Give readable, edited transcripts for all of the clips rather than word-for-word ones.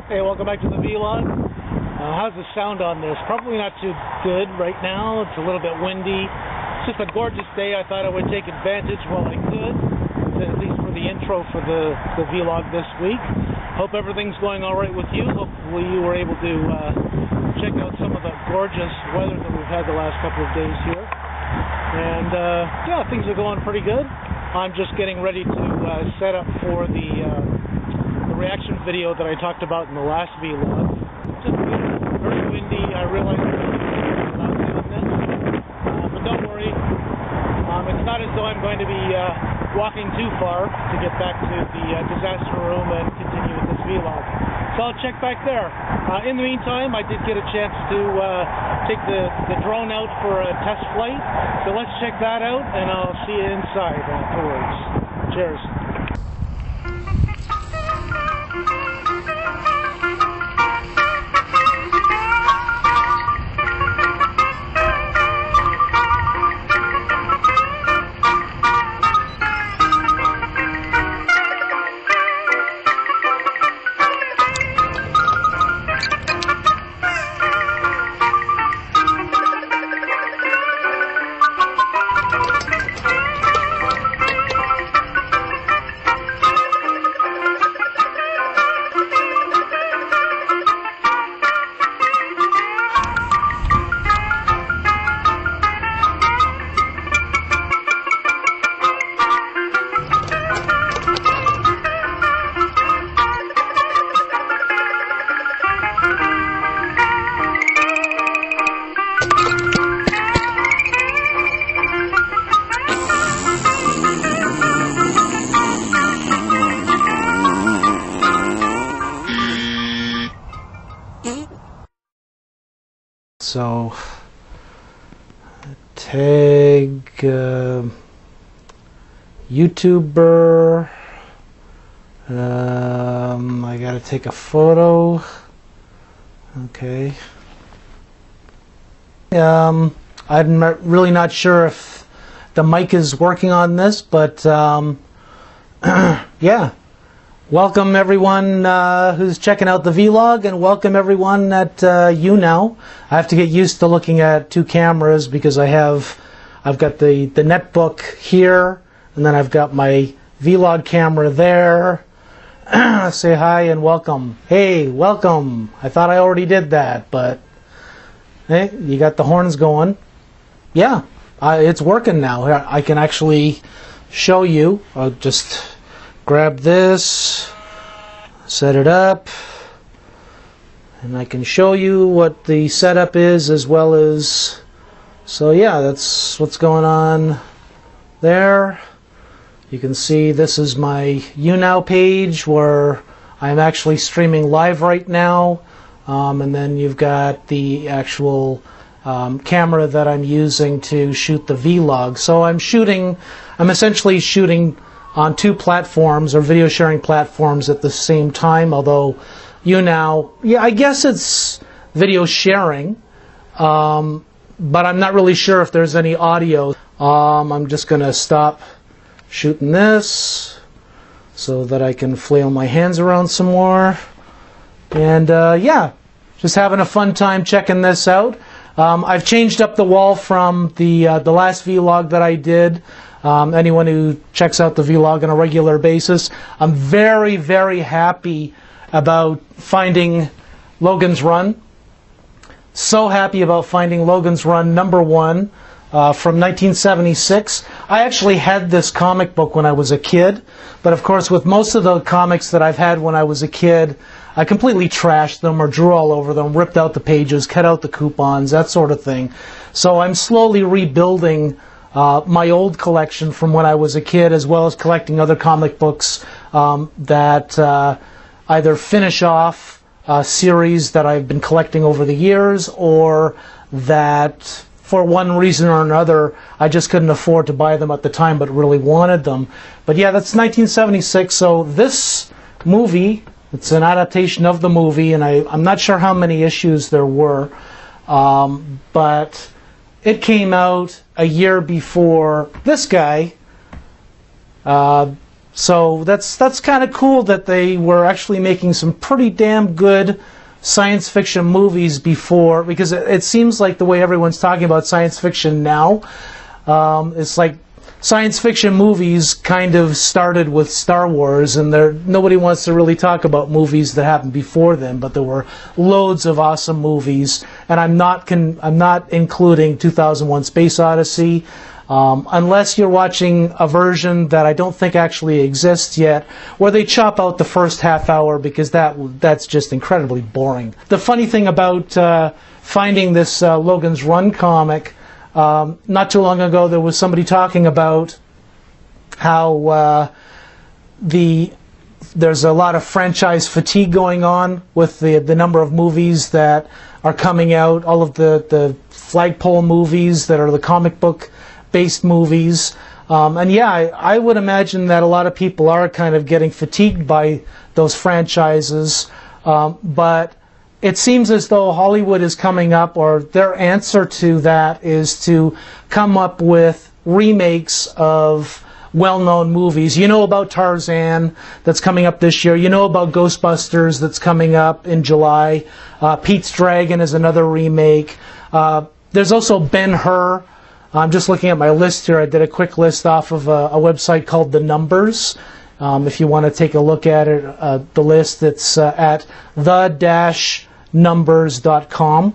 Hey, welcome back to the vlog. How's the sound on this? Probably not too good right now. It's a little bit windy. It's just a gorgeous day. I thought I would take advantage while I could, at least for the intro for the vlog this week. Hope everything's going all right with you. Hopefully you were able to check out some of the gorgeous weather that we've had the last couple of days here. And yeah, things are going pretty good. I'm just getting ready to set up for the reaction video that I talked about in the last vlog. Just very windy. I realize I'm not doing this, but don't worry. It's not as though I'm going to be walking too far to get back to the disaster room and continue with this vlog. So I'll check back there. In the meantime, I did get a chance to take the drone out for a test flight. So let's check that out, and I'll see you inside afterwards. Cheers. So, tag YouTuber. I gotta take a photo. Okay. I'm really not sure if the mic is working on this, but yeah. Welcome everyone who's checking out the vlog, and welcome everyone at YouNow. I have to get used to looking at two cameras because I've got the netbook here, and then I've got my vlog camera there. Say hi and welcome. Hey, welcome. I thought I already did that, but hey, you got the horns going. Yeah, it's working now. I can actually show you. I'll just grab this, set it up, and I can show you what the setup is as well as, so yeah, that's what's going on there. You can see this is my YouNow page where I'm actually streaming live right now, and then you've got the actual camera that I'm using to shoot the vlog. So I'm essentially shooting on two platforms or video sharing platforms at the same time, although YouNow, yeah, I guess it's video sharing, but I'm not really sure if there's any audio. I'm just going to stop shooting this so that I can flail my hands around some more. And yeah, just having a fun time checking this out. I've changed up the wall from the last vlog that I did. Anyone who checks out the vlog on a regular basis, I'm very, very happy about finding Logan's Run. So happy about finding Logan's Run #1 from 1976. I actually had this comic book when I was a kid, but of course with most of the comics that I've had when I was a kid, I completely trashed them or drew all over them, ripped out the pages, cut out the coupons, that sort of thing. So I'm slowly rebuilding my old collection from when I was a kid, as well as collecting other comic books that either finish off series that I've been collecting over the years, or that for one reason or another I just couldn't afford to buy them at the time but really wanted them. But yeah, that's 1976, so this movie, it's an adaptation of the movie, and I'm not sure how many issues there were, but it came out a year before this guy, So that's kind of cool that they were actually making some pretty damn good science fiction movies before, because it seems like the way everyone's talking about science fiction now, it's like science fiction movies kind of started with Star Wars, and nobody wants to really talk about movies that happened before then, but there were loads of awesome movies, and I'm not including 2001: Space Odyssey, unless you're watching a version that I don't think actually exists yet, where they chop out the first half hour, because that's just incredibly boring. The funny thing about finding this Logan's Run comic, not too long ago, there was somebody talking about how there's a lot of franchise fatigue going on with the number of movies that are coming out, all of the flagpole movies that are the comic book based movies. And yeah, I would imagine that a lot of people are kind of getting fatigued by those franchises, but it seems as though Hollywood is coming up, or their answer to that is to come up with remakes of well-known movies. You know about Tarzan that's coming up this year. You know about Ghostbusters that's coming up in July. Pete's Dragon is another remake. There's also Ben-Hur. I'm just looking at my list here. I did a quick list off of a website called The Numbers. If you want to take a look at it, the list, it's at the-numbers.com.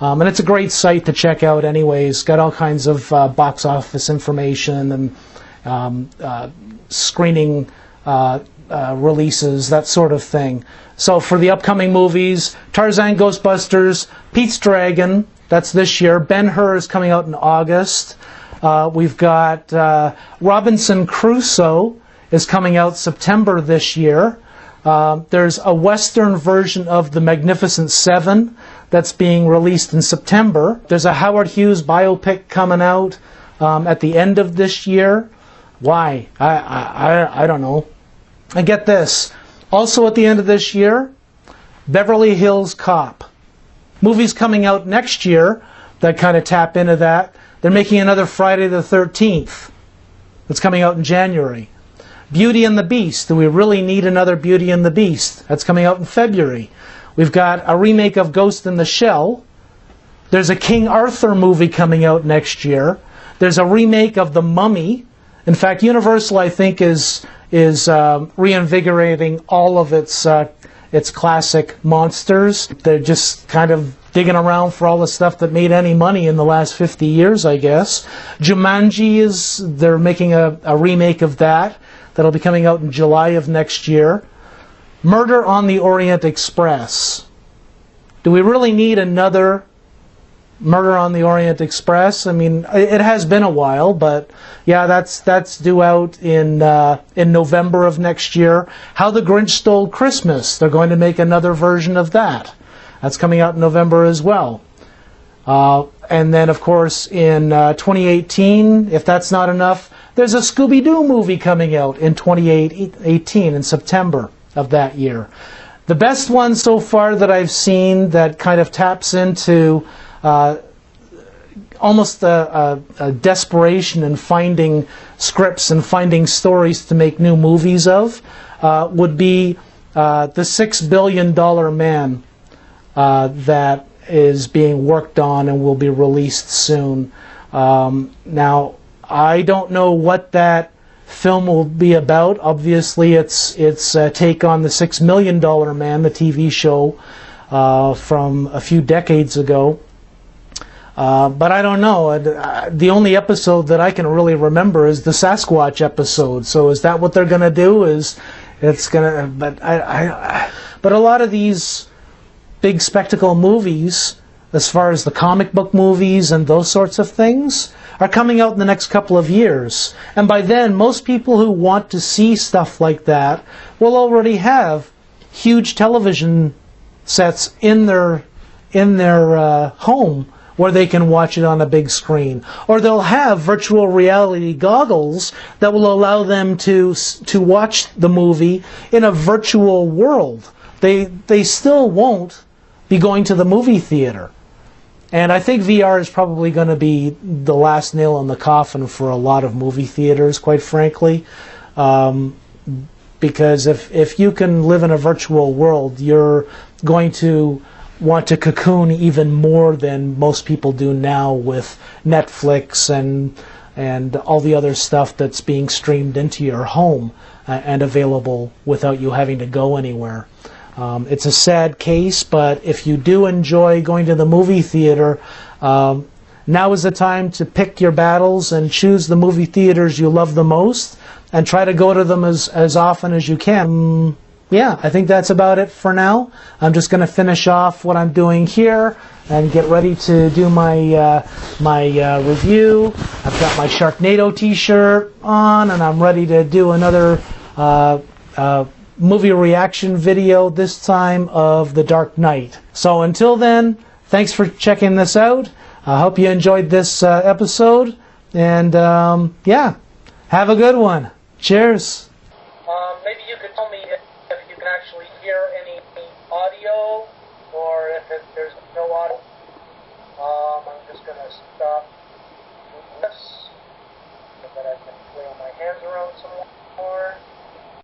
And it's a great site to check out anyways. Got all kinds of box office information and screening releases, that sort of thing. So for the upcoming movies, Tarzan, Ghostbusters, Pete's Dragon, that's this year. Ben-Hur is coming out in August. We've got Robinson Crusoe is coming out September this year. There's a Western version of The Magnificent Seven that's being released in September. There's a Howard Hughes biopic coming out at the end of this year. Why? I don't know. And get this. Also at the end of this year, Beverly Hills Cop. Movies coming out next year that kind of tap into that. They're making another Friday the 13th. That's coming out in January. Beauty and the Beast. Do we really need another Beauty and the Beast? That's coming out in February. We've got a remake of Ghost in the Shell. There's a King Arthur movie coming out next year. There's a remake of The Mummy. In fact, Universal, I think, is reinvigorating all of its classic monsters. They're just kind of digging around for all the stuff that made any money in the last 50 years, I guess. Jumanji they're making a remake of that. That'll be coming out in July of next year. Murder on the Orient Express. Do we really need another Murder on the Orient Express? I mean, it has been a while, but yeah, that's due out in November of next year. How the Grinch Stole Christmas. They're going to make another version of that. That's coming out in November as well. And then, of course, in 2018, if that's not enough, there's a Scooby-Doo movie coming out in 2018 in September of that year. The best one so far that I've seen that kind of taps into almost a desperation in finding scripts and finding stories to make new movies of would be The $6 Billion Man that is being worked on and will be released soon. Now, I don't know what that film will be about. Obviously, it's a take on The $6 Million Man, the TV show from a few decades ago. But I don't know. The only episode that I can really remember is the Sasquatch episode. So is that what they're going to do? But a lot of these big spectacle movies, as far as the comic book movies and those sorts of things, are coming out in the next couple of years. And by then, most people who want to see stuff like that will already have huge television sets in their home where they can watch it on a big screen. Or they'll have virtual reality goggles that will allow them to watch the movie in a virtual world. They still won't be going to the movie theater. And I think VR is probably going to be the last nail in the coffin for a lot of movie theaters, quite frankly. because if you can live in a virtual world, you're going to want to cocoon even more than most people do now with Netflix and all the other stuff that's being streamed into your home and available without you having to go anywhere. It's a sad case, but if you do enjoy going to the movie theater, now is the time to pick your battles and choose the movie theaters you love the most and try to go to them as often as you can. Yeah, I think that's about it for now. I'm just going to finish off what I'm doing here and get ready to do my review. I've got my Sharknado t-shirt on, and I'm ready to do another movie reaction video, this time of The Dark Knight. So until then, thanks for checking this out. I hope you enjoyed this episode, and yeah, have a good one. Cheers. Maybe you could tell me if you can actually hear any audio, or if there's no audio. I'm just going to stop this so that I can flail my hands around some more.